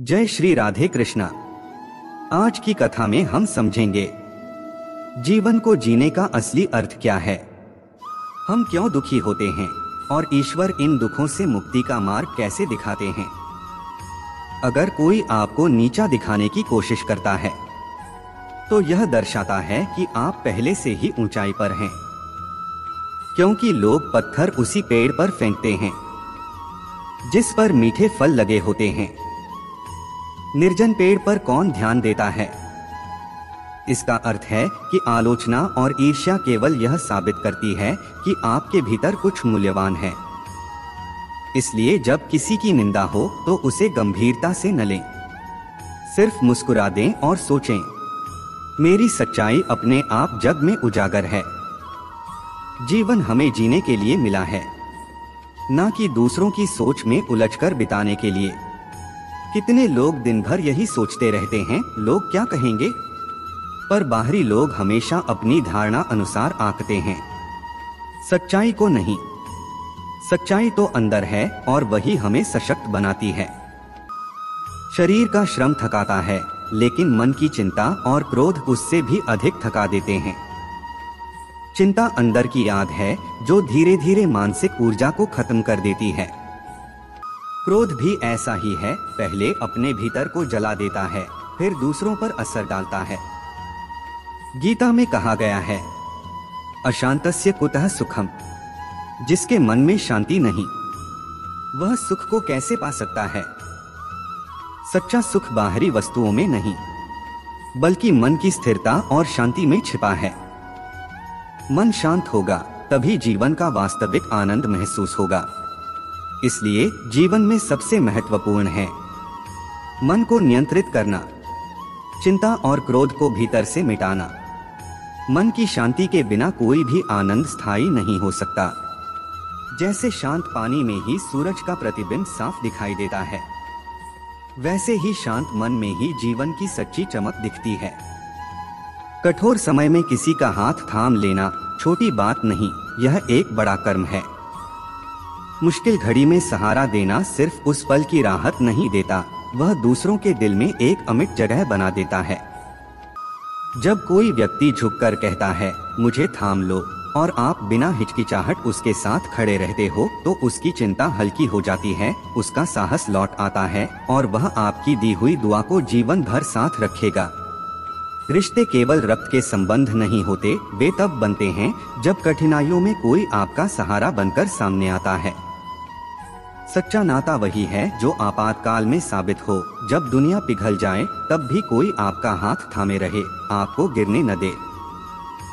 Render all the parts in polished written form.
जय श्री राधे कृष्णा। आज की कथा में हम समझेंगे जीवन को जीने का असली अर्थ क्या है, हम क्यों दुखी होते हैं और ईश्वर इन दुखों से मुक्ति का मार्ग कैसे दिखाते हैं। अगर कोई आपको नीचा दिखाने की कोशिश करता है तो यह दर्शाता है कि आप पहले से ही ऊंचाई पर हैं, क्योंकि लोग पत्थर उसी पेड़ पर फेंकते हैं जिस पर मीठे फल लगे होते हैं। निर्जन पेड़ पर कौन ध्यान देता है। इसका अर्थ है कि आलोचना और ईर्ष्या केवल यह साबित करती है कि आपके भीतर कुछ मूल्यवान है। इसलिए जब किसी की निंदा हो तो उसे गंभीरता से न लें, सिर्फ मुस्कुरा दें और सोचें, मेरी सच्चाई अपने आप जग में उजागर है। जीवन हमें जीने के लिए मिला है, ना कि दूसरों की सोच में उलझकर बिताने के लिए। कितने लोग दिन भर यही सोचते रहते हैं, लोग क्या कहेंगे, पर बाहरी लोग हमेशा अपनी धारणा अनुसार आंकते हैं, सच्चाई को नहीं। सच्चाई तो अंदर है और वही हमें सशक्त बनाती है। शरीर का श्रम थकाता है, लेकिन मन की चिंता और क्रोध उससे भी अधिक थका देते हैं। चिंता अंदर की आग है जो धीरे धीरे मानसिक ऊर्जा को खत्म कर देती है। क्रोध भी ऐसा ही है, पहले अपने भीतर को जला देता है, फिर दूसरों पर असर डालता है। गीता में कहा गया है, अशांतस्य कुतः सुखम, जिसके मन में शांति नहीं वह सुख को कैसे पा सकता है। सच्चा सुख बाहरी वस्तुओं में नहीं, बल्कि मन की स्थिरता और शांति में छिपा है। मन शांत होगा तभी जीवन का वास्तविक आनंद महसूस होगा। इसलिए जीवन में सबसे महत्वपूर्ण है मन को नियंत्रित करना, चिंता और क्रोध को भीतर से मिटाना। मन की शांति के बिना कोई भी आनंद स्थायी नहीं हो सकता। जैसे शांत पानी में ही सूरज का प्रतिबिंब साफ दिखाई देता है, वैसे ही शांत मन में ही जीवन की सच्ची चमक दिखती है। कठोर समय में किसी का हाथ थाम लेना छोटी बात नहीं, यह एक बड़ा कर्म है। मुश्किल घड़ी में सहारा देना सिर्फ उस पल की राहत नहीं देता, वह दूसरों के दिल में एक अमिट जगह बना देता है। जब कोई व्यक्ति झुककर कहता है, मुझे थाम लो, और आप बिना हिचकिचाहट उसके साथ खड़े रहते हो, तो उसकी चिंता हल्की हो जाती है, उसका साहस लौट आता है और वह आपकी दी हुई दुआ को जीवन भर साथ रखेगा। रिश्ते केवल रक्त के संबंध नहीं होते, वे तब बनते हैं जब कठिनाइयों में कोई आपका सहारा बनकर सामने आता है। सच्चा नाता वही है जो आपातकाल में साबित हो, जब दुनिया पिघल जाए तब भी कोई आपका हाथ थामे रहे, आपको गिरने न दे।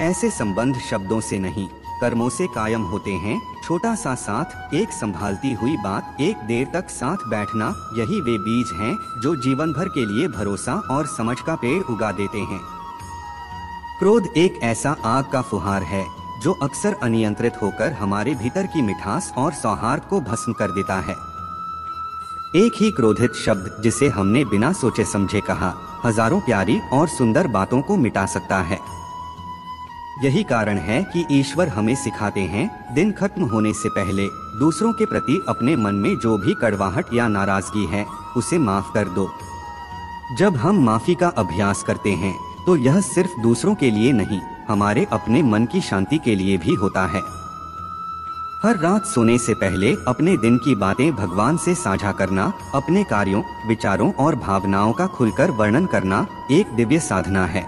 ऐसे संबंध शब्दों से नहीं, कर्मों से कायम होते हैं। छोटा सा साथ, एक संभालती हुई बात, एक देर तक साथ बैठना, यही वे बीज हैं जो जीवन भर के लिए भरोसा और समझ का पेड़ उगा देते हैं। क्रोध एक ऐसा आग का फुहार है जो अक्सर अनियंत्रित होकर हमारे भीतर की मिठास और सौहार्द को भस्म कर देता है। एक ही क्रोधित शब्द जिसे हमने बिना सोचे समझे कहा, हजारों प्यारी और सुंदर बातों को मिटा सकता है। यही कारण है कि ईश्वर हमें सिखाते हैं, दिन खत्म होने से पहले दूसरों के प्रति अपने मन में जो भी कड़वाहट या नाराजगी है उसे माफ कर दो। जब हम माफी का अभ्यास करते हैं तो यह सिर्फ दूसरों के लिए नहीं, हमारे अपने मन की शांति के लिए भी होता है। हर रात सोने से पहले अपने दिन की बातें भगवान से साझा करना, अपने कार्यों, विचारों और भावनाओं का खुलकर वर्णन करना एक दिव्य साधना है।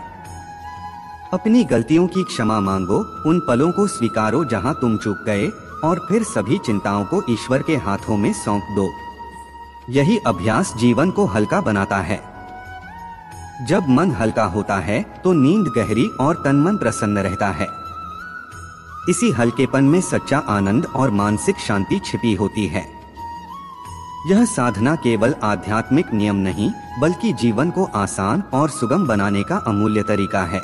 अपनी गलतियों की क्षमा मांगो, उन पलों को स्वीकारो जहां तुम चूक गए, और फिर सभी चिंताओं को ईश्वर के हाथों में सौंप दो। यही अभ्यास जीवन को हल्का बनाता है। जब मन हल्का होता है तो नींद गहरी और तन मन प्रसन्न रहता है। इसी हल्केपन में सच्चा आनंद और मानसिक शांति छिपी होती है। यह साधना केवल आध्यात्मिक नियम नहीं, बल्कि जीवन को आसान और सुगम बनाने का अमूल्य तरीका है।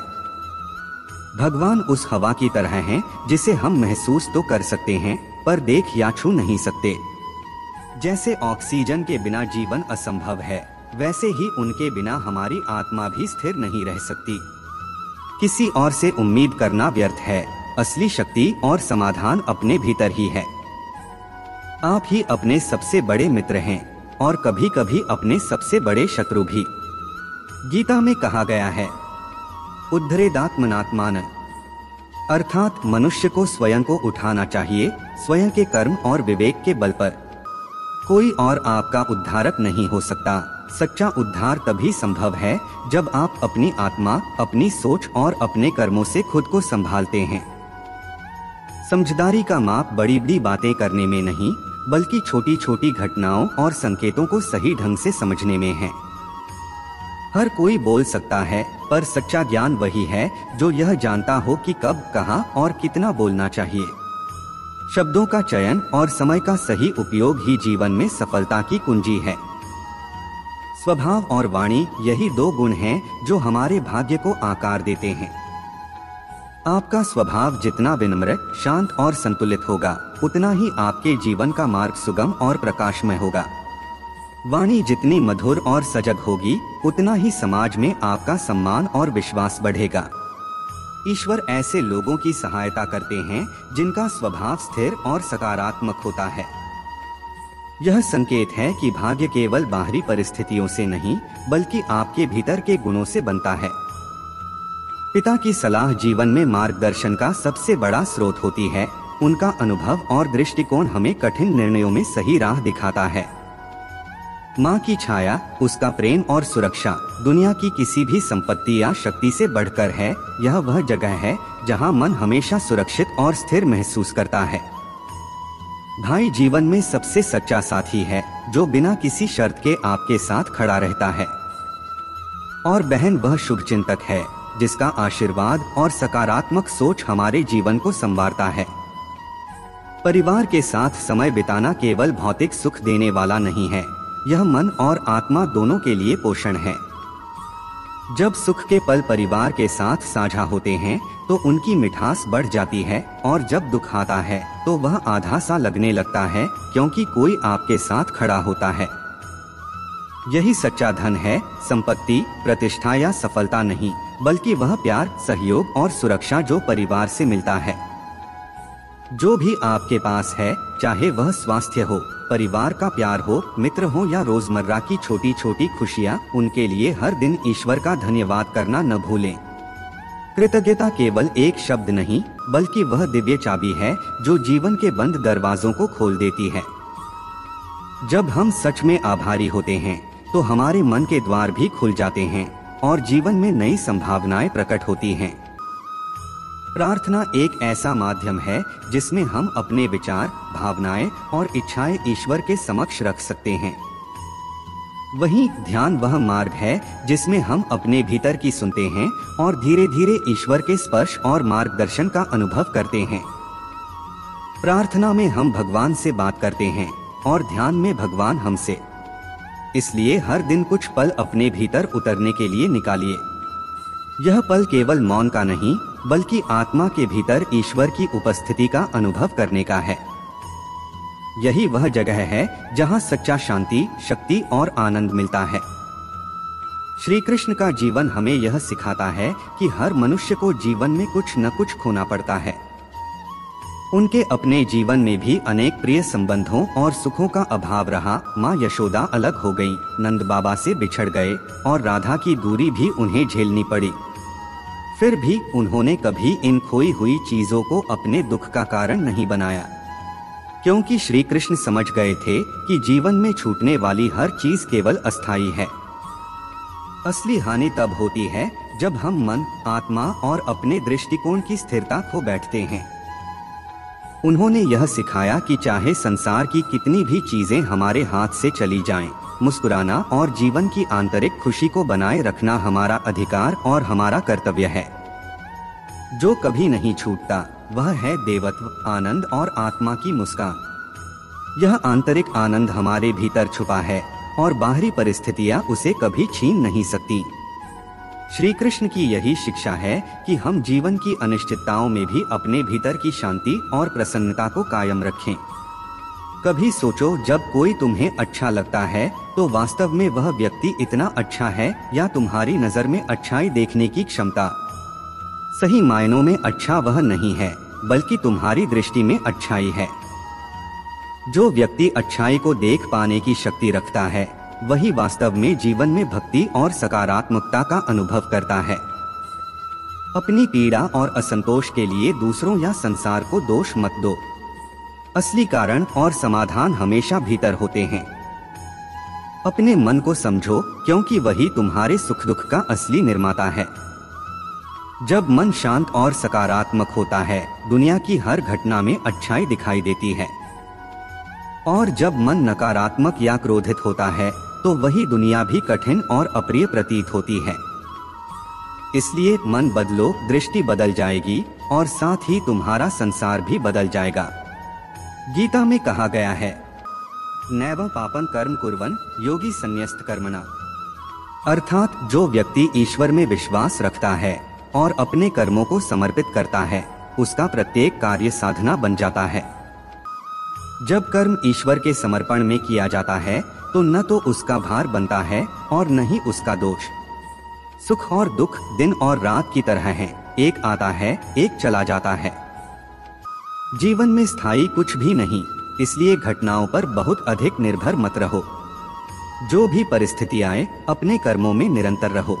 भगवान उस हवा की तरह हैं जिसे हम महसूस तो कर सकते हैं पर देख या छू नहीं सकते। जैसे ऑक्सीजन के बिना जीवन असंभव है, वैसे ही उनके बिना हमारी आत्मा भी स्थिर नहीं रह सकती। किसी और से उम्मीद करना व्यर्थ है, असली शक्ति और समाधान अपने भीतर ही है। आप ही अपने सबसे बड़े मित्र हैं। और कभी कभी अपने सबसे बड़े शत्रु भी। गीता में कहा गया है, उद्धरेदात्मनात्मान, अर्थात मनुष्य को स्वयं को उठाना चाहिए, स्वयं के कर्म और विवेक के बल पर। कोई और आपका उद्धारक नहीं हो सकता। सच्चा उद्धार तभी संभव है जब आप अपनी आत्मा, अपनी सोच और अपने कर्मों से खुद को संभालते हैं। समझदारी का माप बड़ी बड़ी बातें करने में नहीं, बल्कि छोटी छोटी घटनाओं और संकेतों को सही ढंग से समझने में है। हर कोई बोल सकता है, पर सच्चा ज्ञान वही है जो यह जानता हो कि कब, कहां और कितना बोलना चाहिए। शब्दों का चयन और समय का सही उपयोग ही जीवन में सफलता की कुंजी है। स्वभाव और वाणी, यही दो गुण हैं जो हमारे भाग्य को आकार देते हैं। आपका स्वभाव जितना विनम्र, शांत और संतुलित होगा, उतना ही आपके जीवन का मार्ग सुगम और प्रकाशमय होगा। वाणी जितनी मधुर और सजग होगी, उतना ही समाज में आपका सम्मान और विश्वास बढ़ेगा। ईश्वर ऐसे लोगों की सहायता करते हैं जिनका स्वभाव स्थिर और सकारात्मक होता है। यह संकेत है कि भाग्य केवल बाहरी परिस्थितियों से नहीं, बल्कि आपके भीतर के गुणों से बनता है। पिता की सलाह जीवन में मार्गदर्शन का सबसे बड़ा स्रोत होती है। उनका अनुभव और दृष्टिकोण हमें कठिन निर्णयों में सही राह दिखाता है। माँ की छाया, उसका प्रेम और सुरक्षा दुनिया की किसी भी संपत्ति या शक्ति से बढ़कर है। यह वह जगह है जहाँ मन हमेशा सुरक्षित और स्थिर महसूस करता है। भाई जीवन में सबसे सच्चा साथी है जो बिना किसी शर्त के आपके साथ खड़ा रहता है। और बहन वह शुभचिंतक है जिसका आशीर्वाद और सकारात्मक सोच हमारे जीवन को संवारता है। परिवार के साथ समय बिताना केवल भौतिक सुख देने वाला नहीं है, यह मन और आत्मा दोनों के लिए पोषण है। जब सुख के पल परिवार के साथ साझा होते हैं तो उनकी मिठास बढ़ जाती है, और जब दुख आता है तो वह आधा सा लगने लगता है, क्योंकि कोई आपके साथ खड़ा होता है। यही सच्चा धन है, संपत्ति, प्रतिष्ठा या सफलता नहीं, बल्कि वह प्यार, सहयोग और सुरक्षा जो परिवार से मिलता है। जो भी आपके पास है, चाहे वह स्वास्थ्य हो, परिवार का प्यार हो, मित्र हो या रोजमर्रा की छोटी छोटी खुशियाँ, उनके लिए हर दिन ईश्वर का धन्यवाद करना न भूलें। कृतज्ञता केवल एक शब्द नहीं, बल्कि वह दिव्य चाबी है जो जीवन के बंद दरवाजों को खोल देती है। जब हम सच में आभारी होते हैं तो हमारे मन के द्वार भी खुल जाते हैं और जीवन में नई संभावनाएं प्रकट होती हैं। प्रार्थना एक ऐसा माध्यम है जिसमें हम अपने विचार, भावनाएं और इच्छाएं ईश्वर के समक्ष रख सकते हैं। वहीं ध्यान वह मार्ग है जिसमें हम अपने भीतर की सुनते हैं और धीरे धीरे ईश्वर के स्पर्श और मार्गदर्शन का अनुभव करते हैं। प्रार्थना में हम भगवान से बात करते हैं और ध्यान में भगवान हमसे। इसलिए हर दिन कुछ पल अपने भीतर उतरने के लिए निकालिए। यह पल केवल मौन का नहीं, बल्कि आत्मा के भीतर ईश्वर की उपस्थिति का अनुभव करने का है। यही वह जगह है जहां सच्चा शांति, शक्ति और आनंद मिलता है। श्री कृष्ण का जीवन हमें यह सिखाता है कि हर मनुष्य को जीवन में कुछ न कुछ खोना पड़ता है। उनके अपने जीवन में भी अनेक प्रिय संबंधों और सुखों का अभाव रहा। माँ यशोदा अलग हो गईं, नंद बाबा से बिछड़ गए और राधा की दूरी भी उन्हें झेलनी पड़ी। फिर भी उन्होंने कभी इन खोई हुई चीजों को अपने दुख का कारण नहीं बनाया, क्योंकि श्री कृष्ण समझ गए थे कि जीवन में छूटने वाली हर चीज केवल अस्थायी है। असली हानि तब होती है जब हम मन, आत्मा और अपने दृष्टिकोण की स्थिरता खो बैठते हैं। उन्होंने यह सिखाया कि चाहे संसार की कितनी भी चीजें हमारे हाथ से चली जाएं, मुस्कुराना और जीवन की आंतरिक खुशी को बनाए रखना हमारा अधिकार और हमारा कर्तव्य है। जो कभी नहीं छूटता वह है देवत्व, आनंद और आत्मा की मुस्कान। यह आंतरिक आनंद हमारे भीतर छुपा है और बाहरी परिस्थितियां उसे कभी छीन नहीं सकती। श्री कृष्ण की यही शिक्षा है कि हम जीवन की अनिश्चितताओं में भी अपने भीतर की शांति और प्रसन्नता को कायम रखें। कभी सोचो, जब कोई तुम्हें अच्छा लगता है तो वास्तव में वह व्यक्ति इतना अच्छा है या तुम्हारी नजर में अच्छाई देखने की क्षमता? सही मायनों में अच्छा वह नहीं है, बल्कि तुम्हारी दृष्टि में अच्छाई है। जो व्यक्ति अच्छाई को देख पाने की शक्ति रखता है वही वास्तव में जीवन में भक्ति और सकारात्मकता का अनुभव करता है। अपनी पीड़ा और असंतोष के लिए दूसरों या संसार को दोष मत दो। असली कारण और समाधान हमेशा भीतर होते हैं। अपने मन को समझो, क्योंकि वही तुम्हारे सुख दुख का असली निर्माता है। जब मन शांत और सकारात्मक होता है, दुनिया की हर घटना में अच्छाई दिखाई देती है। और जब मन नकारात्मक या क्रोधित होता है, तो वही दुनिया भी कठिन और अप्रिय प्रतीत होती है। इसलिए मन बदलो, दृष्टि बदल जाएगी और साथ ही तुम्हारा संसार भी बदल जाएगा। गीता में कहा गया है, नैव पापं कर्म कुर्वन् योगी संन्यस्त कर्मणा। अर्थात जो व्यक्ति ईश्वर में विश्वास रखता है और अपने कर्मों को समर्पित करता है, उसका प्रत्येक कार्य साधना बन जाता है। जब कर्म ईश्वर के समर्पण में किया जाता है, तो न तो उसका भार बनता है और न ही उसका दोष। सुख और दुख दिन और रात की तरह हैं, एक आता है, एक चला जाता है। जीवन में स्थायी कुछ भी नहीं, इसलिए घटनाओं पर बहुत अधिक निर्भर मत रहो। जो भी परिस्थिति आए, अपने कर्मों में निरंतर रहो।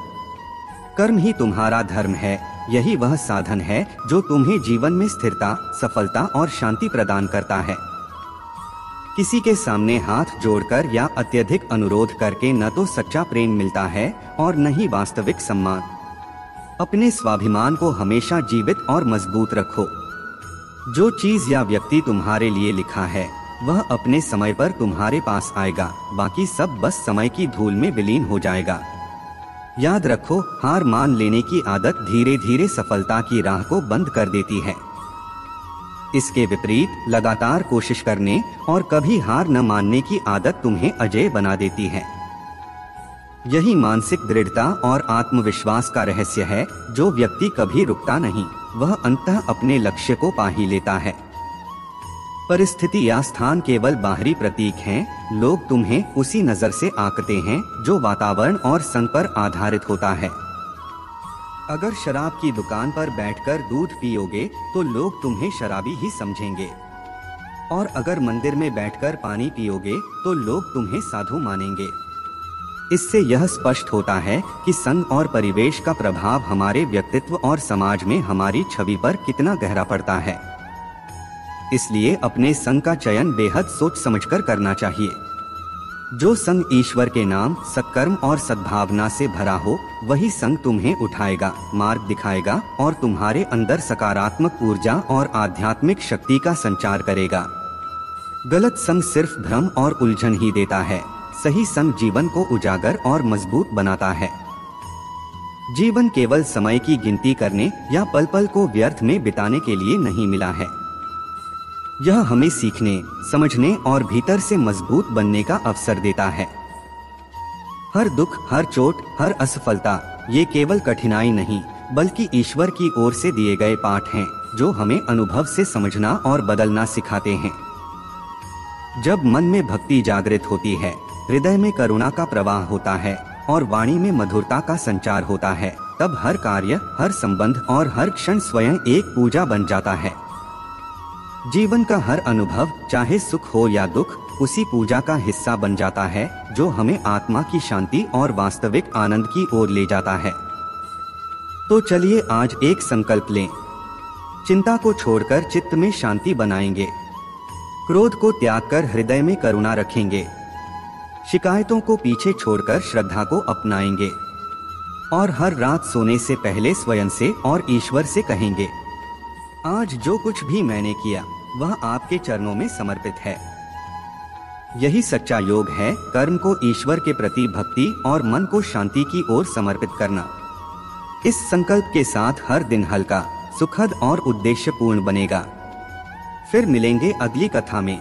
कर्म ही तुम्हारा धर्म है, यही वह साधन है जो तुम्हें जीवन में स्थिरता, सफलता और शांति प्रदान करता है। किसी के सामने हाथ जोड़कर या अत्यधिक अनुरोध करके न तो सच्चा प्रेम मिलता है और न ही वास्तविक सम्मान। अपने स्वाभिमान को हमेशा जीवित और मजबूत रखो। जो चीज या व्यक्ति तुम्हारे लिए लिखा है, वह अपने समय पर तुम्हारे पास आएगा, बाकी सब बस समय की धूल में विलीन हो जाएगा। याद रखो, हार मान लेने की आदत धीरे धीरे सफलता की राह को बंद कर देती है। इसके विपरीत लगातार कोशिश करने और कभी हार न मानने की आदत तुम्हें अजेय बना देती है। यही मानसिक दृढ़ता और आत्मविश्वास का रहस्य है। जो व्यक्ति कभी रुकता नहीं, वह अंततः अपने लक्ष्य को पा ही लेता है। परिस्थिति या स्थान केवल बाहरी प्रतीक हैं। लोग तुम्हें उसी नजर से आंकते हैं जो वातावरण और संग पर आधारित होता है। अगर शराब की दुकान पर बैठकर दूध पियोगे तो लोग तुम्हें शराबी ही समझेंगे, और अगर मंदिर में बैठकर पानी पियोगे तो लोग तुम्हें साधु मानेंगे। इससे यह स्पष्ट होता है कि संग और परिवेश का प्रभाव हमारे व्यक्तित्व और समाज में हमारी छवि पर कितना गहरा पड़ता है। इसलिए अपने संग का चयन बेहद सोच समझकर करना चाहिए। जो संग ईश्वर के नाम, सत्कर्म और सद्भावना से भरा हो, वही संग तुम्हें उठाएगा, मार्ग दिखाएगा और तुम्हारे अंदर सकारात्मक ऊर्जा और आध्यात्मिक शक्ति का संचार करेगा। गलत संग सिर्फ भ्रम और उलझन ही देता है। सही संग जीवन को उजागर और मजबूत बनाता है। जीवन केवल समय की गिनती करने या पल पल को व्यर्थ में बिताने के लिए नहीं मिला है। यह हमें सीखने, समझने और भीतर से मजबूत बनने का अवसर देता है। हर दुख, हर चोट, हर असफलता, ये केवल कठिनाई नहीं, बल्कि ईश्वर की ओर से दिए गए पाठ हैं, जो हमें अनुभव से समझना और बदलना सिखाते हैं। जब मन में भक्ति जागृत होती है, हृदय में करुणा का प्रवाह होता है और वाणी में मधुरता का संचार होता है, तब हर कार्य, हर संबंध और हर क्षण स्वयं एक पूजा बन जाता है। जीवन का हर अनुभव, चाहे सुख हो या दुख, उसी पूजा का हिस्सा बन जाता है, जो हमें आत्मा की शांति और वास्तविक आनंद की ओर ले जाता है। तो चलिए आज एक संकल्प लें। चिंता को छोड़कर चित्त में शांति बनाएंगे। क्रोध को त्याग कर हृदय में करुणा रखेंगे। शिकायतों को पीछे छोड़कर श्रद्धा को अपनाएंगे। और हर रात सोने से पहले स्वयं से और ईश्वर से कहेंगे, आज जो कुछ भी मैंने किया वह आपके चरणों में समर्पित है। यही सच्चा योग है, कर्म को ईश्वर के प्रति भक्ति और मन को शांति की ओर समर्पित करना। इस संकल्प के साथ हर दिन हल्का, सुखद और उद्देश्यपूर्ण बनेगा। फिर मिलेंगे अगली कथा में,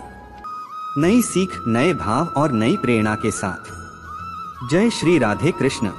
नई सीख, नए भाव और नई प्रेरणा के साथ। जय श्री राधे कृष्ण।